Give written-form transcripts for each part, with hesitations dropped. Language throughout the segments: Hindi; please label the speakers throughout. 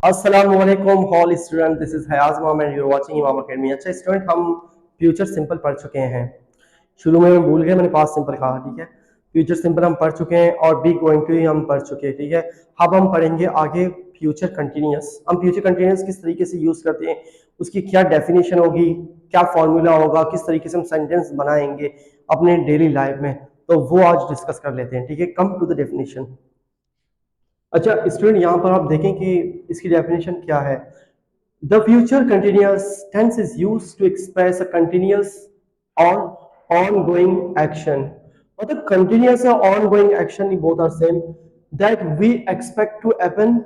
Speaker 1: अस्सलाम वालेकुम all student, this is Hayaz Mohammad, you are watching Imam academy. अच्छा स्टूडेंट, हम फ्यूचर सिंपल पढ़ चुके हैं। शुरू में मैं भूल गया, मैंने पास्ट सिंपल कहा, ठीक है। फ्यूचर सिंपल हम पढ़ चुके हैं और बी गोइंग टू हम पढ़ चुके हैं, ठीक है। अब हम पढ़ेंगे आगे फ्यूचर कंटिन्यूअस। हम फ्यूचर कंटिन्यूअस किस तरीके से यूज करते हैं, उसकी क्या डेफिनेशन होगी, क्या फॉर्मूला होगा, किस तरीके से हम सेंटेंस बनाएंगे अपने डेली लाइफ में, तो वो आज डिस्कस कर लेते हैं, ठीक है। Come to the definition. अच्छा स्टूडेंट, यहाँ पर आप देखें कि इसकी डेफिनेशन क्या है। The future continuous tense is used to express a continuous और ongoing एक्शन। मतलब कंटिन्यूअस और ongoing action both are same, that we expect to happen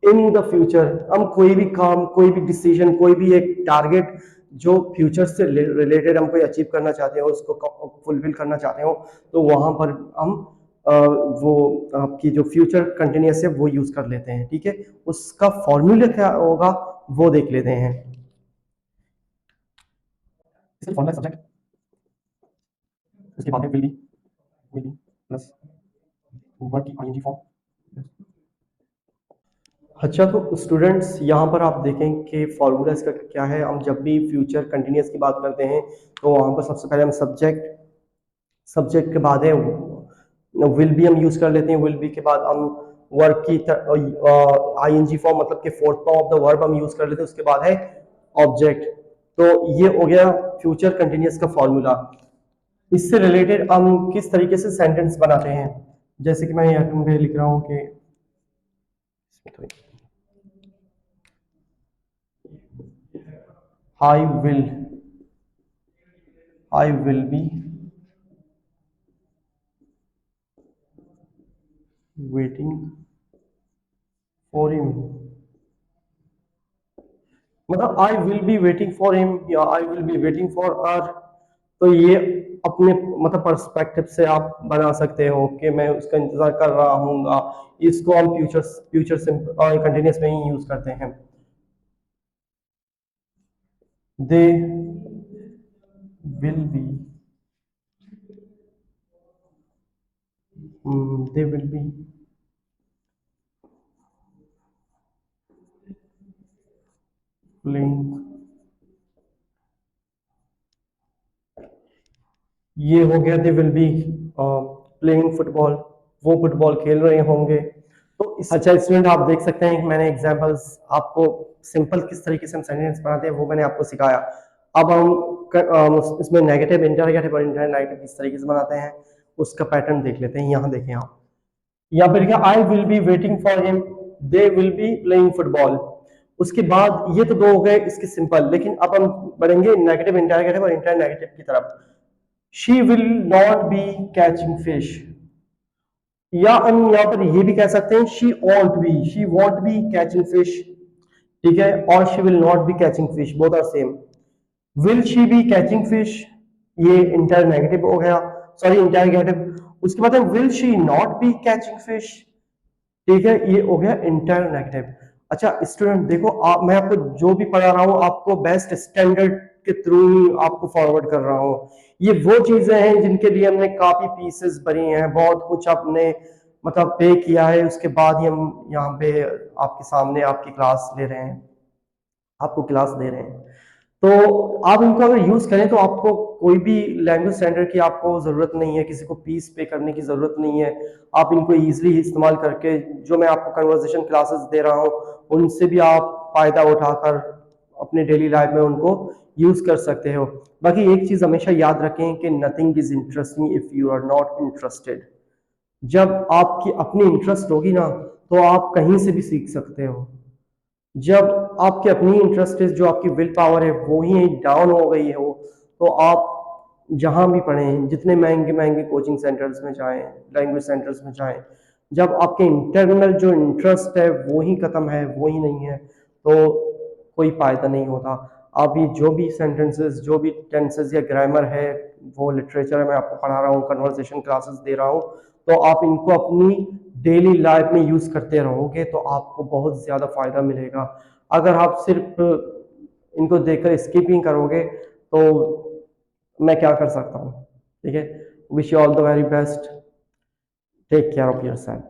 Speaker 1: in the future. हम कोई भी काम, कोई भी डिसीजन, कोई भी एक टारगेट जो फ्यूचर से रिलेटेड हम कोई अचीव करना चाहते हो, उसको फुलफिल करना चाहते हो, तो वहां पर हम वो आपकी जो फ्यूचर कंटिन्यूअस है वो यूज कर लेते हैं, ठीक है। उसका फॉर्मूला क्या होगा वो देख लेते हैं। फॉर्मूला सब्जेक्ट, उसके बाद में विल बी प्लस वर्ब की आईएनजी फॉर्म। अच्छा तो स्टूडेंट्स, यहाँ पर आप देखें कि फॉर्मूला इसका क्या है। हम जब भी फ्यूचर कंटिन्यूअस की बात करते हैं तो वहाँ पर सबसे पहले हम सब्जेक्ट के बाद है विल बी हम यूज कर लेते हैं। विल बी के बाद हम वर्ब की आईएनजी फॉर्म, मतलब कि fourth form of the verb हम यूज कर लेते हैं। उसके बाद है ऑब्जेक्ट। तो ये हो गया फ्यूचर कंटिन्यूअस का फॉर्मूला। इससे रिलेटेड हम किस तरीके से सेंटेंस बनाते हैं, जैसे कि मैं यहाँ पे लिख रहा हूँ कि I will be waiting for him. मतलब I will be waiting for him या I will be waiting for her. तो ये अपने मतलब पर्सपेक्टिव से आप बना सकते हो कि मैं उसका इंतजार कर रहा हूँगा। इसको हम फ्यूचर कंटिन्यूअस में ही यूज करते हैं। They will be they will be playing. ये हो गया they will be playing football. वो फुटबॉल खेल रहे होंगे। तो अच्छा स्टूडेंट, आप देख सकते हैं कि मैंने एग्जांपल्स आपको सिंपल किस तरीके से हम सेंटेंस बनाते हैं वो मैंने आपको सिखाया। अब हम इसमें नेगेटिव, इंटरगेटिव और इंटरनेगेटिव किस तरीके से बनाते हैं उसका पैटर्न देख लेते हैं। यहाँ देखें आप, यहाँ पे लिखा आई will be waiting for him, they will be playing football. उसके बाद ये तो दो हो गए इसके सिंपल, लेकिन अब हम बढ़ेंगे नेगेटिव, इंटरगेटिव और इंटरनेगेटिव की तरफ। She will not be catching fish, या हम यहाँ पर ये भी कह सकते हैं she won't be catching fish, ठीक है। और she will not be catching fish, both are same. Will she be catching fish, ये इंटर नेगेटिव हो गया, सॉरी इंटरगेटिव। उसके बाद will she not be catching fish, ठीक है, ये हो गया इंटर नेगेटिव। अच्छा स्टूडेंट देखो, मैं आपको जो भी पढ़ा रहा हूँ आपको बेस्ट स्टैंडर्ड के थ्रू ही आपको फॉरवर्ड कर रहा हूँ। ये वो चीजें हैं जिनके लिए हमने काफी पीसेस भरी हैं, बहुत कुछ आपने मतलब पे किया है, उसके बाद ही हम यहाँ पे आपके सामने आपकी क्लास ले रहे हैं, आपको क्लास दे रहे हैं। तो आप इनको अगर यूज करें तो आपको कोई भी लैंग्वेज स्टैंडर्ड की आपको जरूरत नहीं है, किसी को फीस पे करने की जरूरत नहीं है। आप इनको इजीली इस्तेमाल करके जो मैं आपको कन्वर्सेशन क्लासेस दे रहा हूँ उनसे भी आप फायदा उठाकर अपने डेली लाइफ में उनको यूज कर सकते हो। बाकी एक चीज हमेशा याद रखें कि nothing is interesting if you are not interested. जब आपकी अपनी इंटरेस्ट होगी ना तो आप कहीं से भी सीख सकते हो। जब आपकी अपनी इंटरेस्ट है, जो आपकी विल पावर है वो ही डाउन हो गई हो, तो आप जहां भी पढ़ें, जितने महंगे महंगे कोचिंग सेंटर्स में जाएं, लैंग्वेज सेंटर्स में जाएं, जब आपके इंटरनल जो इंटरेस्ट है वो ही खत्म है, वो ही नहीं है, तो कोई फायदा नहीं होता। आप ये जो भी सेंटेंसेस, जो भी टेंसेस या ग्रामर है, वो लिटरेचर है मैं आपको पढ़ा रहा हूँ, कन्वर्सेशन क्लासेस दे रहा हूँ, तो आप इनको अपनी डेली लाइफ में यूज करते रहोगे तो आपको बहुत ज्यादा फायदा मिलेगा। अगर आप सिर्फ इनको देखकर स्किपिंग करोगे तो मैं क्या कर सकता हूँ, ठीक है। Wish you all the very best, take care of yourself.